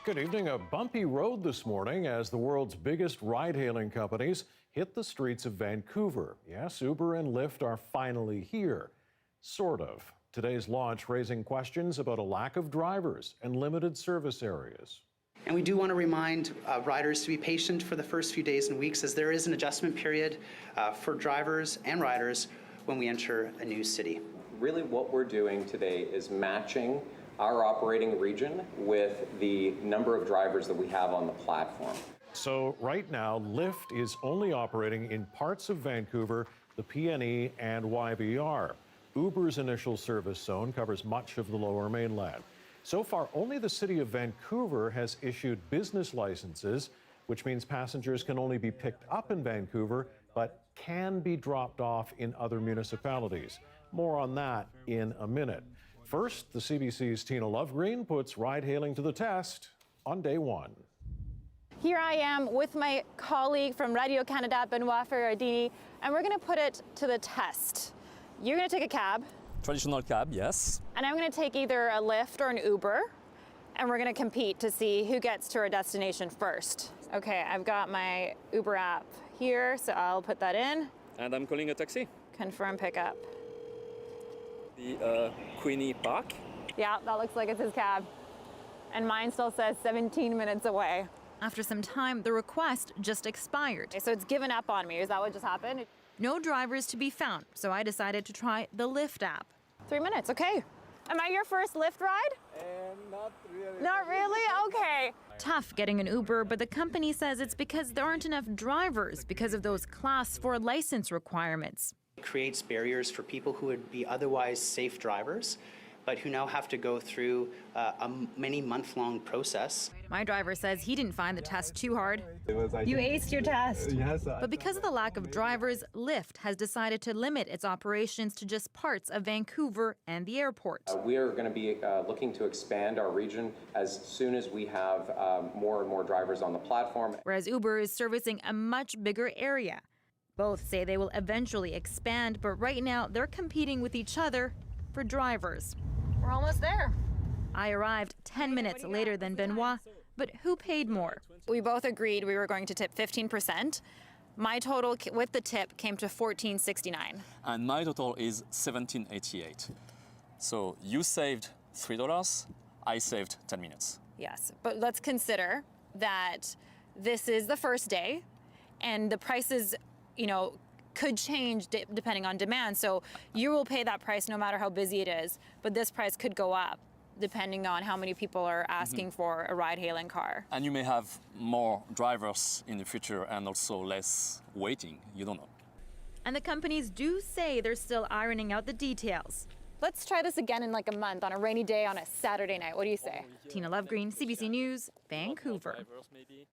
Good evening. A bumpy road this morning as the world's biggest ride-hailing companies hit the streets of Vancouver. Yes, Uber and Lyft are finally here. Sort of. Today's launch raising questions about a lack of drivers and limited service areas. And we do want to remind riders to be patient for the first few days and weeks, as there is an adjustment period for drivers and riders when we enter a new city. Really what we're doing today is matching our operating region with the number of drivers that we have on the platform. So right now, Lyft is only operating in parts of Vancouver, the PNE and YVR. Uber's initial service zone covers much of the Lower Mainland. So far, only the city of Vancouver has issued business licenses, which means passengers can only be picked up in Vancouver, but can be dropped off in other municipalities. More on that in a minute. First, the CBC's Tina Lovegreen puts ride-hailing to the test on day one. Here I am with my colleague from Radio-Canada, Benoit Ferradini, and we're going to put it to the test. You're going to take a cab. Traditional cab, yes. And I'm going to take either a Lyft or an Uber, and we're going to compete to see who gets to our destination first. Okay, I've got my Uber app here, so I'll put that in. And I'm calling a taxi. Confirm pickup. The Queenie Park. Yeah, that looks like it's his cab. And mine still says 17 minutes away. After some time, the request just expired. Okay, so it's given up on me. Is that what just happened? No drivers to be found, so I decided to try the Lyft app. 3 minutes, okay. Am I your first Lyft ride? Not really. Not really? Okay. Tough getting an Uber, but the company says it's because there aren't enough drivers because of those Class 4 license requirements. It creates barriers for people who would be otherwise safe drivers, but who now have to go through a many month-long process. My driver says he didn't find the test too hard. You aced your test. Yes. But because of the lack of drivers, Lyft has decided to limit its operations to just parts of Vancouver and the airport. We are going to be looking to expand our region as soon as we have more and more drivers on the platform. Whereas Uber is servicing a much bigger area. Both say they will eventually expand, but right now they're competing with each other for drivers. We're almost there. I arrived 10 minutes later than Benoit, but who paid more? We both agreed we were going to tip 15%. My total with the tip came to $14.69. And my total is $17.88. So you saved $3, I saved 10 minutes. Yes, but let's consider that this is the first day and the prices, could change depending on demand. So you will pay that price no matter how busy it is, but this price could go up depending on how many people are asking for a ride-hailing car. And you may have more drivers in the future and also less waiting. You don't know. And the companies do say they're still ironing out the details. Let's try this again in like a month on a rainy day on a Saturday night. What do you say? Tina Lovegreen, CBC News, Vancouver.